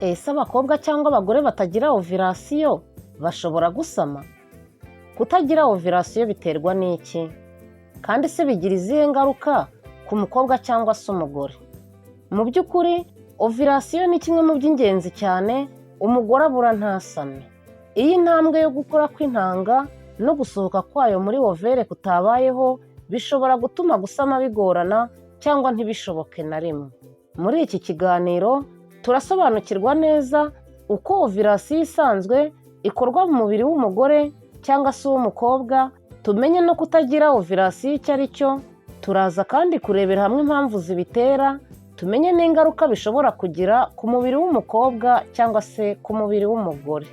Ese abakobwa cyangwa abagore batagira ovirasiyo bashobora gusama? Kutagira ovirasiyo biterwa n'iki? Kandi se bigira izihe ngaruka ku mukobwa cyangwa se umugore? Mu by'ukuri, ovirasiyo ni kimwe mu by'ingenzi cyane umugore abura ntasame. Iyo intambwe yo gukura kw'intanga no gusohoka kwayo muri overe kutabayeho, bishobora gutuma gusama bigorana cyangwa ntibishoboke na rimwe. Muri iki kiganiro, turasobanukirwa neza uko ovirasiyo isanzwe ikorwa mu mubiri w'umugore cyangwa se uw'umukobwa, tumenye no kutagira ovirasiyo icyo ari cyo, turaza kandi kurebera hamwe impamvu zibitera, tumenye n'ingaruka bishobora kugira ku mubiri w'umukobwa cyangwa se ku mubiri w'umugore.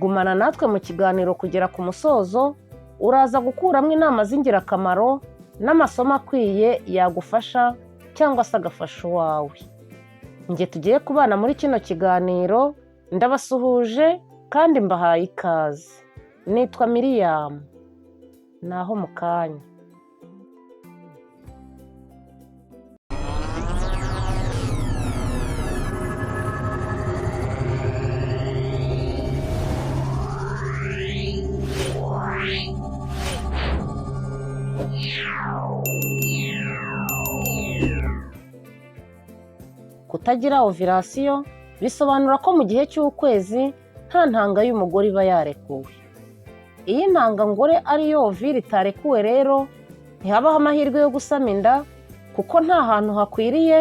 Gumana natwe mu kiganiro kugera ku musozo, uraza gukuramo inama z'ingirakamaro n'amasomo akwiye yagufasha cyangwa se agafasha uwawe. Njye tugiye kubana muri kino kiganiro, ndabasuhuje kandi mbahaye ikaze. Nitwa Miriam. Naho mu kanya. Kutagira ovirasiyo bisobanura ko mu gihe cy'ukwezi nta ntanga y'umugore iba yarekuwe. Iyo intangangore ariyo ovire itarekuwe rero, ntihabaho amahirwe yo gusama inda, kuko nta hantu hakwiriye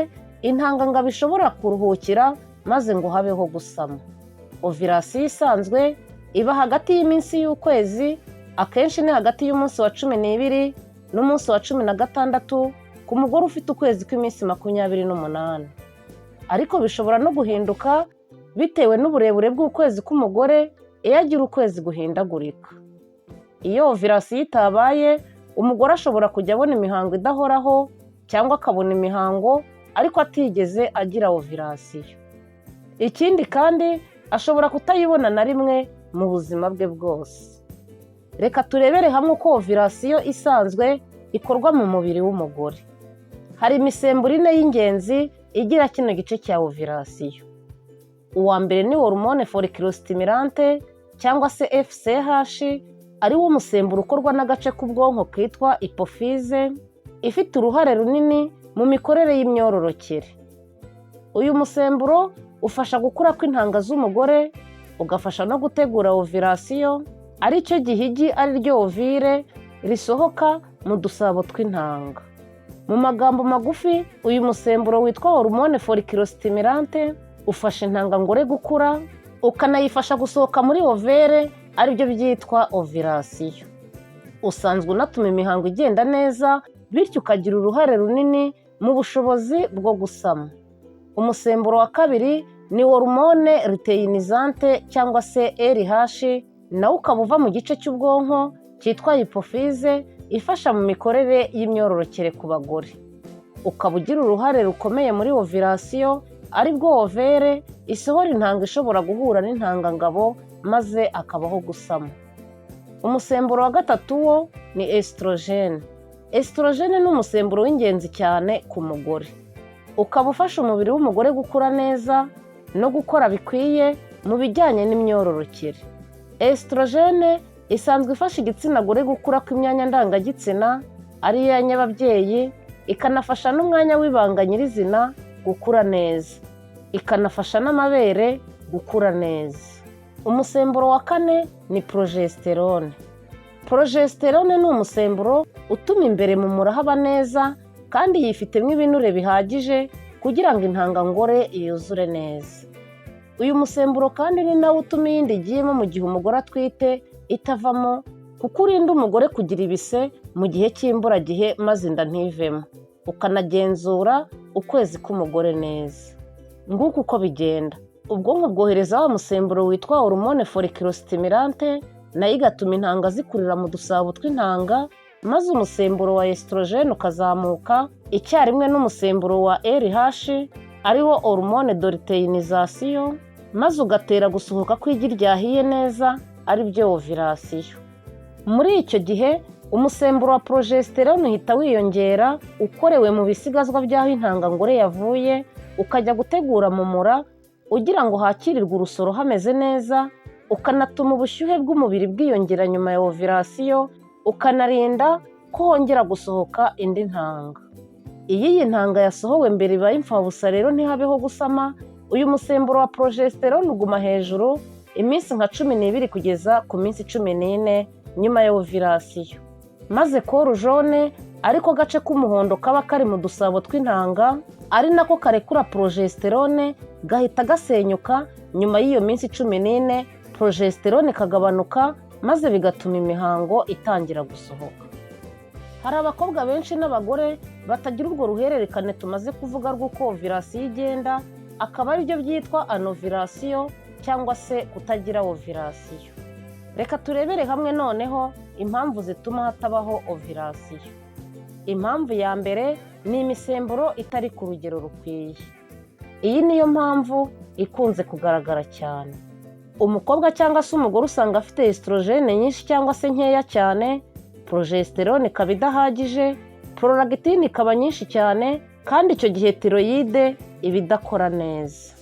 intangangabo ishobora kuruhukira maze ngo habeho gusama. Ovirasiyo isanzwe iba hagati y'iminsi y'ukwezi, akenshi ni hagati y'umunsi wa 12 n'umunsi wa 16 ku mugore ufite ukwezi kw'iminsi 28. Ariko bishobora no guhinduka bitewe n'uburebure bw'ukwezi k'umugore iyo agira ukwezi guhindagurika. Iyo ovirasiyo itabaye, umugore ashobora kujya abona imihango idahoraho cyangwa akabona imihango ariko atigeze agira ovirasiyo. Ikindi kandi ashobora kutayibona na rimwe mu buzima bwe bwose. Reka turebere hamwe uko ovirasiyo isanzwe ikorwa mu mubiri w'umugore. Hari imisemburo ine y'ingenzi igira kino gice cya ovirasiyo. Uwa mbere ni hormone folliculostimulante cyangwa se FSH, ari wo musemburo ukorwa n'agace k'ubwonko kitwa hypophyse, ifite uruhare runini mu mikorere y'imyororokere. Uyu musemburo ufasha gukura kw'intanga z'umugore, ugafasha no gutegura ovirasiyo, ari cyo gihigi ari ryo ovire risohoka mu dusabo tw'intanga. Mu magambo magufi, uyu musemburo witwa hormone folliculostimulante ufasha intangangore gukura, ukanayifasha gusohoka muri overe, aribyo byitwa ovirasiyo. Usanzwe unatuma imihango igenda neza, bityo ukagira uruhare runini mu bushobozi bwo gusama. Umusemburo wa kabiri ni hormone luteinizante cyangwa se LH, nawo ukaba uva mu gice cy'ubwonko cyitwa hypophyse, ifasha mu mikorere y'imyororokere ku bagore. Ukaba ugira uruhare rukomeye muri ovirasiyo, aribwo overe isohora intanga ishobora guhura n'intangangabo maze akabaho gusama. Umusemburo wa gatatu wo ni estrogene. Estrogene ni umusemburo w'ingenzi cyane ku mugore. Ukaba ufasha umubiri w'umugore gukura neza no gukora bikwiye mu bijyanye n'imyororokere. Estrogene isanzwe ifasha igitsina gore gukura kw'imyanya ndangagitsina, ari iya nyababyeyi, ikanafasha n'umwanya w'ibanga nyirizina gukura neza, ikanafasha n'amabere gukura neza. Umusemburo wa kane ni progesterone. Progesterone ni umusemburo utuma imbere mu mura haba neza, kandi yifitemo ibinure bihagije kugira ngo intangangore yuzure neza. Uyu musemburo kandi ni nawo utuma iyindi igiyemo mu gihe umugore atwite itavamo, kuko urinda umugore kugira ibise mu gihe cy'imburagihe maze inda ntivemo, ukanagenzura ukwezi k'umugore neza. Nguko uko bigenda. Ubwonko bwohereza wa musemburo witwa hormone folliculostimulante, nayo igatuma intanga zikurira mu dusabo tw'intanga, maze umusemburo wa estrogene ukazamuka icyarimwe n'umusemburo wa LH, ariwo hormone de luteinization, maze ugatera gusohoka kw'igi ryahiye neza, ari byo ovirasiyo. Muri icyo gihe umusemburo wa progesterone uhita wiyongera, ukorewe mu bisigazwa by'aho intangangore yavuye, ukajya gutegura mu mura, ugira ngo hakirirwe urusoro hameze neza, ukanatuma ubushyuhe bw'umubiri bwiyongera nyuma ya ovirasiyo, ukanarinda ko hongera gusohoka indi ntanga. Iyo iyi ntanga yasohowe mbere ibaye imfabusa rero ntihabeho gusama, uyu musemburo wa progesterone uguma hejuru iminsi nka 12 kugeza ku minsi 14 nyuma ya ovirasiyo. Maze koro jone ariko gace k'umuhondo kaba kari mu dusabo tw'intanga ari nako karekura progesterone gahita gasenyuka nyuma y'iyo minsi 14, progesterone kagabanuka maze bigatuma imihango itangira gusohoka. Hari abakobwa benshi n'abagore batagira urwo ruhererekane tumaze kuvuga rw'uko ovirasiyo igenda, akaba aribyo byitwa anovirasiyo cyangwa se kutagira ovirasiyo. Reka turebere hamwe noneho impamvu zituma hatabaho ovirasiyo. Impamvu ya mbere ni imisemburo itari ku rugero rukwiye. Iyi niyo mpamvu ikunze kugaragara cyane. Umukobwa cyangwa se umugore usanga afite estrogene nyinshi cyangwa se nkeya cyane, progesterone ikaba idahagije, prolactine ikaba nyinshi cyane, kandi icyo gihe tiroyide iba idakora neza.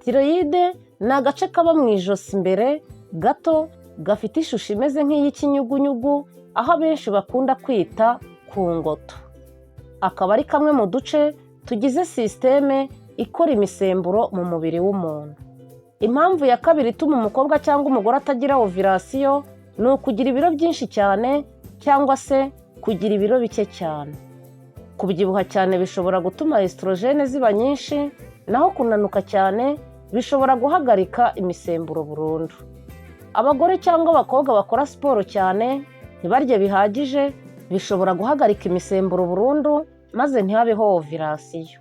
Tiroyide ni agace kaba mu ijosi imbere gato gafite ishusho imeze nk'iy'ikinyugunyugu, aho abenshi bakunda kwita ku ngoto. Akaba ari kamwe mu duce tugize sisiteme ikora imisemburo mu mubiri w'umuntu. Impamvu ya kabiri ituma umukobwa cyangwa umugore atagira ovirasiyo ni ukugira ibiro byinshi cyane cyangwa se kugira ibiro bike cyane. Kubyibuha cyane bishobora gutuma estrogene ziba nyinshi, naho kunanuka cyane bishobora guhagarika imisemburo burundu. Abagore cyangwa abakobwa bakora siporo cyane ntibarye bihagije bishobora guhagarika imisemburo burundu maze ntihabeho ovirasiyo.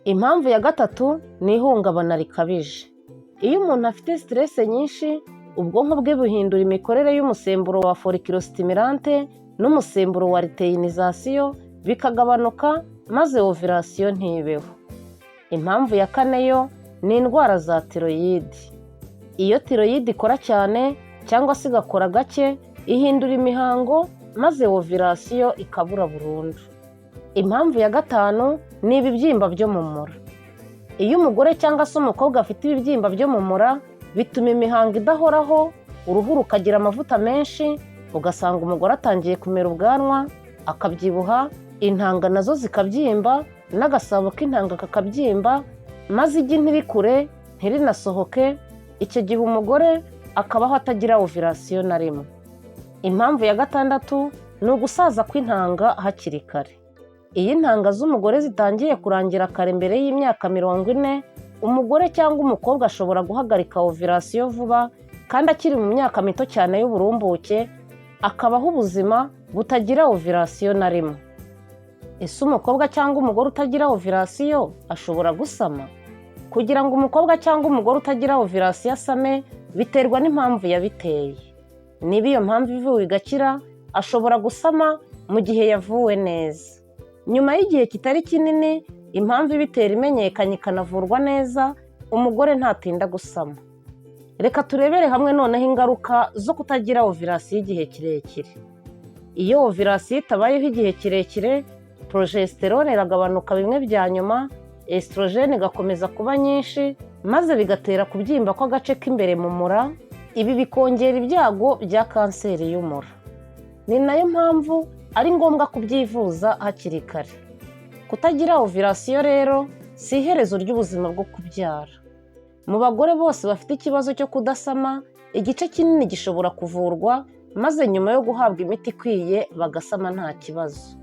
Impamvu ya gatatu ni ihungabana rikabije. Iyo umuntu afite stress nyinshi, ubwonko bwe buhindura imikorere y'umusemburo wa folliculostimulant n'umusemburo wa luteinization bikagabanuka maze ovirasiyo ntibeho. Impamvu ya kane yo ni indwara za tiroyide. Iyo tiroyide ikora cyane cyangwa se igakora gake, ihindura imihango maze ovirasiyo ikabura burundu. Impamvu ya gatanu ni ibibyimba byo mu mura. Iyo umugore cyangwa se umukobwa afite ibibyimba byo mu mura, bituma imihango idahoraho, uruhu rukagira amavuta menshi, ugasanga umugore atangiye kumera ubwanwa, akabyibuha, intanga nazo zikabyimba, n'agasabo k'intanga kakabyimba, maze igi ntirikure, ntirinasohoke, icyo gihe umugore akabaho atagira ovirasiyo na rimwe. Impamvu ya gatandatu ni ugusaza kw'intanga hakiri kare. Iyo intanga z'umugore zitangiye kurangira kare mbere y'imyaka 40, umugore cyangwa umukobwa ashobora guhagarika ovirasiyo vuba kandi akiri mu myaka mito cyane y'uburumbuke, akabaho ubuzima butagira ovirasiyo na rimwe. Ese umukobwa cyangwa umugore utagira ovirasiyo ashobora gusama? Kugira ngo umukobwa cyangwa umugore utagira ovirasiyo asame biterwa n'impamvu yabiteye. Niba iyo mpamvu ivuwe igakira, ashobora gusama mu gihe yavuwe neza. Nyuma y'igihe kitari kinini, impamvu ibitera imenyekanye ikanavurwa neza, umugore ntatinda gusama. Reka turebere hamwe noneho ingaruka zo kutagira ovirasiyo igihe kirekire. Iyo ovirasiyo itabayeho igihe kirekire, progesterone iragabanuka bimwe bya nyuma, estrogene igakomeza kuba nyinshi, maze bigatera kubyimba kw'agace k'imbere mu mura. Ibi bikongera ibyago bya kanseri y'umura. Ni nayo mpamvu ari ngombwa kubyivuza hakiri kare. Kutagira ovirasiyo rero si iherezo ry'ubuzima bwo kubyara. Mu bagore bose bafite ikibazo cyo kudasama, igice kinini gishobora kuvurwa, maze nyuma yo guhabwa imiti ikwiye bagasama nta kibazo.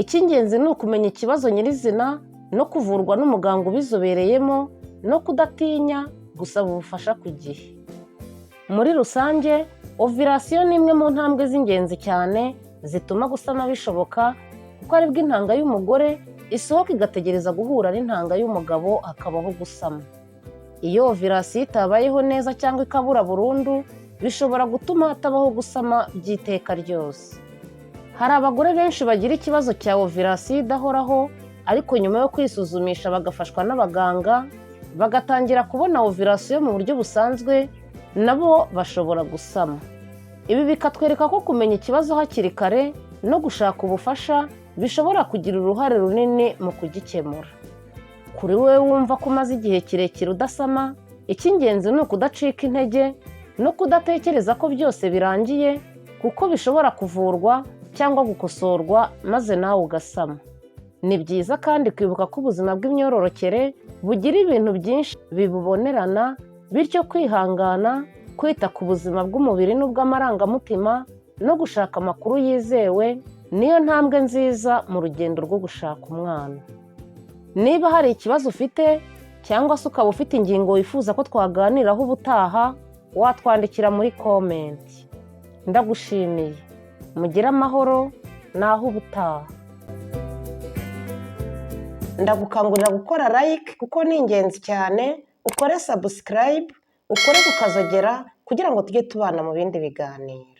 Icy'ingenzi ni ukumenya ikibazo nyirizina no kuvurwa n'umuganga ubizobereyemo, no kudatinya gusaba ubufasha ku gihe. Muri rusange, ovirasiyo ni imwe mu ntambwe z'ingenzi cyane zituma gusama bishoboka, kuko aribwo intanga y'umugore isohoka igategereza guhura n'intanga y'umugabo hakabaho gusama. Iyo ovirasiyo itabayeho neza cyangwa ikabura burundu, bishobora gutuma hatabaho gusama by'iteka ryose. Hari abagore benshi bagira ikibazo cya ovirasiyo idahoraho, ariko nyuma yo kwisuzumisha bagafashwa n'abaganga, bagatangira kubona ovirasiyo mu buryo busanzwe, nabo bashobora gusama. Ibi bikatwereka ko kumenya ikibazo hakiri kare no gushaka ubufasha bishobora kugira uruhare runini mu kugikemura. Kuri wowe wumva ko umaze igihe kirekire udasama, icy'ingenzi ni ukudacika intege no kudatekereza ko byose birangiye, kuko bishobora kuvurwa cyangwa gukosorwa maze nawe ugasama. Ni byiza kandi kwibuka ko ubuzima bw'imyororokere bugira ibintu byinshi bibubonerana, bityo kwihangana, kwita ku buzima bw'umubiri n'ubw'amarangamutima no gushaka amakuru yizewe niyo ntambwe nziza mu rugendo rwo gushaka umwana. Niba hari ikibazo ufite cyangwa se ukaba ufite ingingo wifuza ko twaganiraho ubutaha, watwandikira muri komenti. Ndagushimiye. Mugire amahoro, naho ubutaha. Ndagukangurira gukora like kuko ni ingenzi cyane, ukore subscribe, ukore kukazogera kugira ngo tujye tubana mu bindi biganiro.